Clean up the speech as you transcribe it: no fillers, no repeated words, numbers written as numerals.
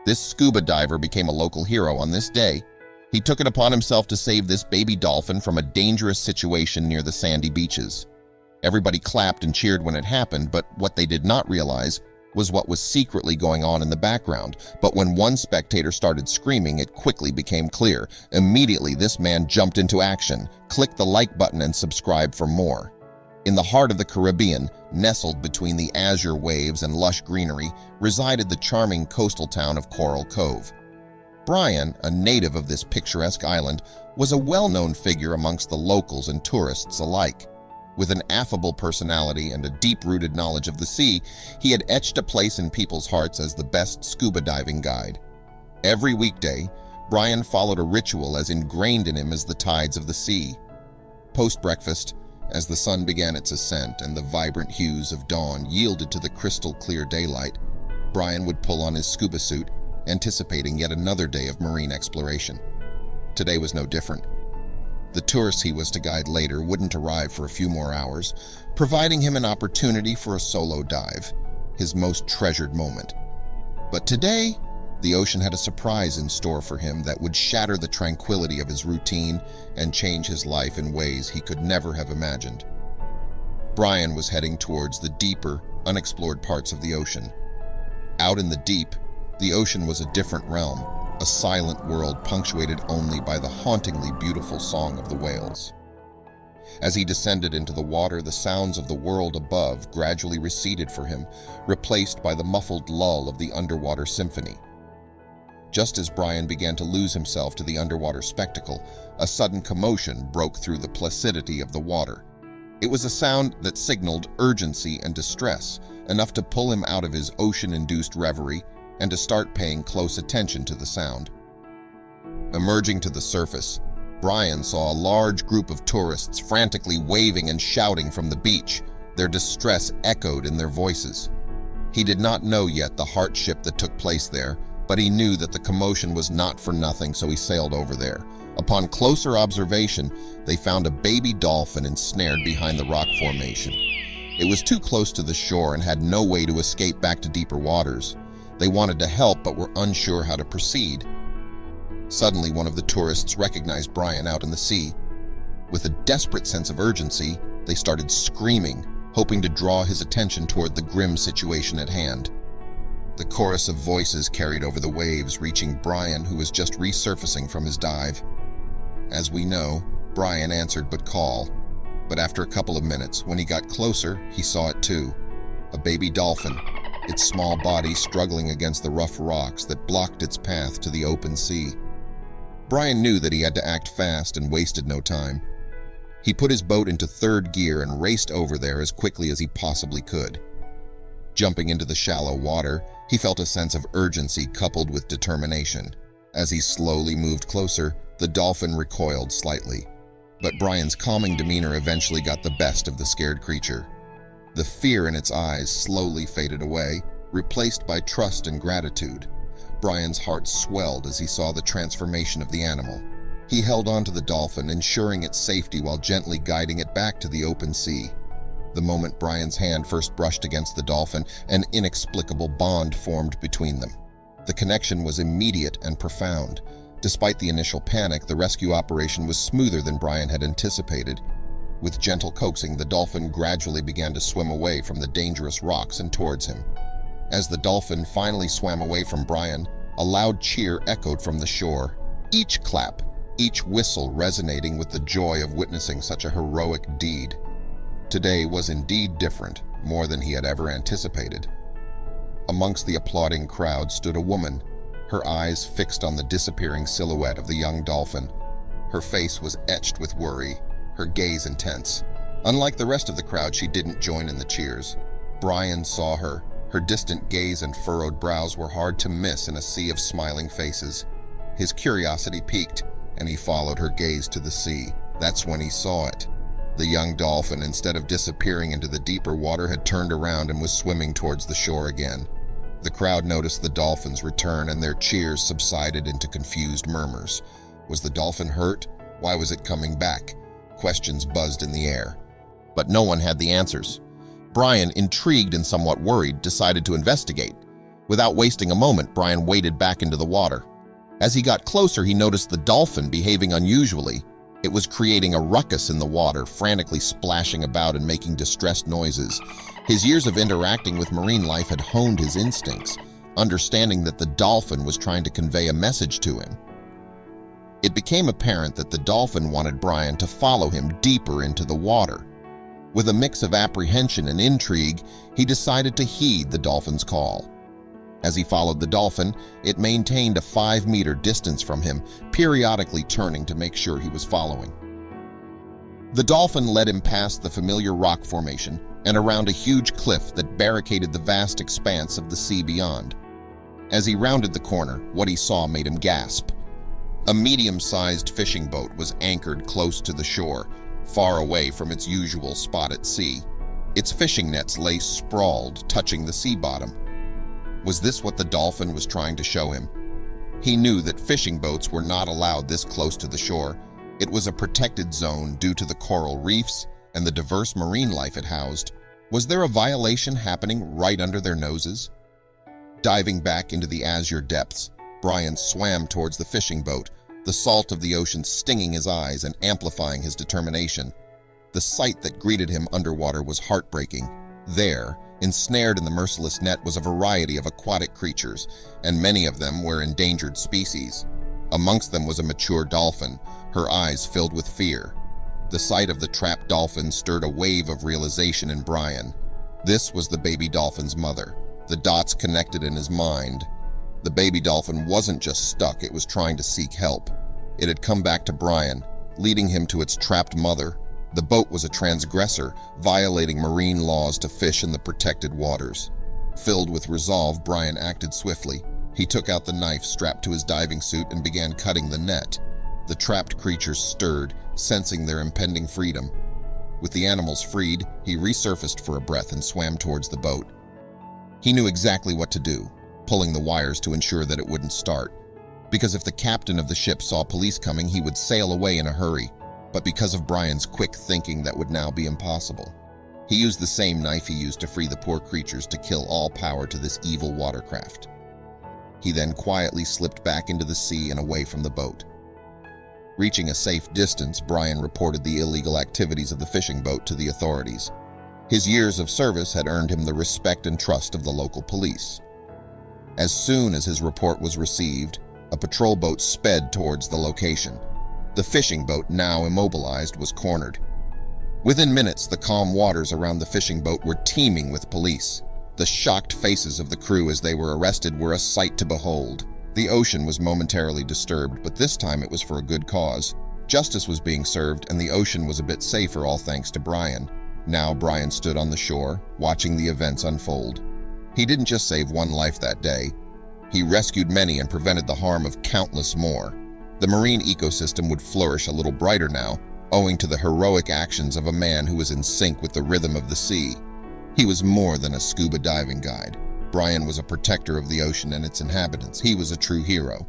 This scuba diver became a local hero on this day. He took it upon himself to save this baby dolphin from a dangerous situation near the sandy beaches. Everybody clapped and cheered when it happened, but what they did not realize was what was secretly going on in the background. But when one spectator started screaming, it quickly became clear. Immediately, this man jumped into action. Click the like button and subscribe for more. In the heart of the Caribbean, nestled between the azure waves and lush greenery, resided the charming coastal town of Coral Cove. Brian, a native of this picturesque island, was a well-known figure amongst the locals and tourists alike. With an affable personality and a deep-rooted knowledge of the sea, he had etched a place in people's hearts as the best scuba diving guide. Every weekday, Brian followed a ritual as ingrained in him as the tides of the sea. Post-breakfast, as the sun began its ascent and the vibrant hues of dawn yielded to the crystal-clear daylight, Brian would pull on his scuba suit, anticipating yet another day of marine exploration. Today was no different. The tourists he was to guide later wouldn't arrive for a few more hours, providing him an opportunity for a solo dive, his most treasured moment. But today, the ocean had a surprise in store for him that would shatter the tranquility of his routine and change his life in ways he could never have imagined. Brian was heading towards the deeper, unexplored parts of the ocean. Out in the deep, the ocean was a different realm, a silent world punctuated only by the hauntingly beautiful song of the whales. As he descended into the water, the sounds of the world above gradually receded for him, replaced by the muffled lull of the underwater symphony. Just as Brian began to lose himself to the underwater spectacle, a sudden commotion broke through the placidity of the water. It was a sound that signaled urgency and distress, enough to pull him out of his ocean-induced reverie and to start paying close attention to the sound. Emerging to the surface, Brian saw a large group of tourists frantically waving and shouting from the beach, their distress echoed in their voices. He did not know yet the hardship that took place there, but he knew that the commotion was not for nothing, so he sailed over there. Upon closer observation, they found a baby dolphin ensnared behind the rock formation. It was too close to the shore and had no way to escape back to deeper waters. They wanted to help but were unsure how to proceed. Suddenly, one of the tourists recognized Brian out in the sea. With a desperate sense of urgency, they started screaming, hoping to draw his attention toward the grim situation at hand. The chorus of voices carried over the waves, reaching Brian, who was just resurfacing from his dive. As we know, Brian answered but call. But after a couple of minutes, when he got closer, he saw it too. A baby dolphin, its small body struggling against the rough rocks that blocked its path to the open sea. Brian knew that he had to act fast and wasted no time. He put his boat into third gear and raced over there as quickly as he possibly could. Jumping into the shallow water, he felt a sense of urgency coupled with determination. As he slowly moved closer, the dolphin recoiled slightly. But Brian's calming demeanor eventually got the best of the scared creature. The fear in its eyes slowly faded away, replaced by trust and gratitude. Brian's heart swelled as he saw the transformation of the animal. He held on to the dolphin, ensuring its safety while gently guiding it back to the open sea. The moment Brian's hand first brushed against the dolphin, an inexplicable bond formed between them. The connection was immediate and profound. Despite the initial panic, the rescue operation was smoother than Brian had anticipated. With gentle coaxing, the dolphin gradually began to swim away from the dangerous rocks and towards him. As the dolphin finally swam away from Brian, a loud cheer echoed from the shore. Each clap, each whistle resonating with the joy of witnessing such a heroic deed. Today was indeed different, more than he had ever anticipated. Amongst the applauding crowd stood a woman, her eyes fixed on the disappearing silhouette of the young dolphin. Her face was etched with worry, her gaze intense. Unlike the rest of the crowd, she didn't join in the cheers. Brian saw her. Her distant gaze and furrowed brows were hard to miss in a sea of smiling faces. His curiosity piqued, and he followed her gaze to the sea. That's when he saw it. The young dolphin, instead of disappearing into the deeper water, had turned around and was swimming towards the shore again. The crowd noticed the dolphin's return, and their cheers subsided into confused murmurs. Was the dolphin hurt? Why was it coming back? Questions buzzed in the air. But no one had the answers. Brian, intrigued and somewhat worried, decided to investigate. Without wasting a moment, Brian waded back into the water. As he got closer, he noticed the dolphin behaving unusually. It was creating a ruckus in the water, frantically splashing about and making distressed noises. His years of interacting with marine life had honed his instincts, understanding that the dolphin was trying to convey a message to him. It became apparent that the dolphin wanted Brian to follow him deeper into the water. With a mix of apprehension and intrigue, he decided to heed the dolphin's call. As he followed the dolphin, it maintained a 5-meter distance from him, periodically turning to make sure he was following. The dolphin led him past the familiar rock formation and around a huge cliff that barricaded the vast expanse of the sea beyond. As he rounded the corner, what he saw made him gasp. A medium-sized fishing boat was anchored close to the shore, far away from its usual spot at sea. Its fishing nets lay sprawled, touching the sea bottom. Was this what the dolphin was trying to show him? He knew that fishing boats were not allowed this close to the shore. It was a protected zone due to the coral reefs and the diverse marine life it housed. Was there a violation happening right under their noses? Diving back into the azure depths, Brian swam towards the fishing boat, the salt of the ocean stinging his eyes and amplifying his determination. The sight that greeted him underwater was heartbreaking. There, ensnared in the merciless net, was a variety of aquatic creatures, and many of them were endangered species. Amongst them was a mature dolphin, her eyes filled with fear. The sight of the trapped dolphin stirred a wave of realization in Brian. This was the baby dolphin's mother. The dots connected in his mind. The baby dolphin wasn't just stuck, it was trying to seek help. It had come back to Brian, leading him to its trapped mother. The boat was a transgressor, violating marine laws to fish in the protected waters. Filled with resolve, Brian acted swiftly. He took out the knife strapped to his diving suit and began cutting the net. The trapped creatures stirred, sensing their impending freedom. With the animals freed, he resurfaced for a breath and swam towards the boat. He knew exactly what to do, pulling the wires to ensure that it wouldn't start. Because if the captain of the ship saw police coming, he would sail away in a hurry. But because of Brian's quick thinking, that would now be impossible. He used the same knife he used to free the poor creatures to kill all power to this evil watercraft. He then quietly slipped back into the sea and away from the boat. Reaching a safe distance, Brian reported the illegal activities of the fishing boat to the authorities. His years of service had earned him the respect and trust of the local police. As soon as his report was received, a patrol boat sped towards the location. The fishing boat, now immobilized, was cornered. Within minutes, the calm waters around the fishing boat were teeming with police. The shocked faces of the crew as they were arrested were a sight to behold. The ocean was momentarily disturbed, but this time it was for a good cause. Justice was being served, and the ocean was a bit safer, all thanks to Brian. Now Brian stood on the shore, watching the events unfold. He didn't just save one life that day. He rescued many and prevented the harm of countless more. The marine ecosystem would flourish a little brighter now, owing to the heroic actions of a man who was in sync with the rhythm of the sea. He was more than a scuba diving guide. Brian was a protector of the ocean and its inhabitants. He was a true hero.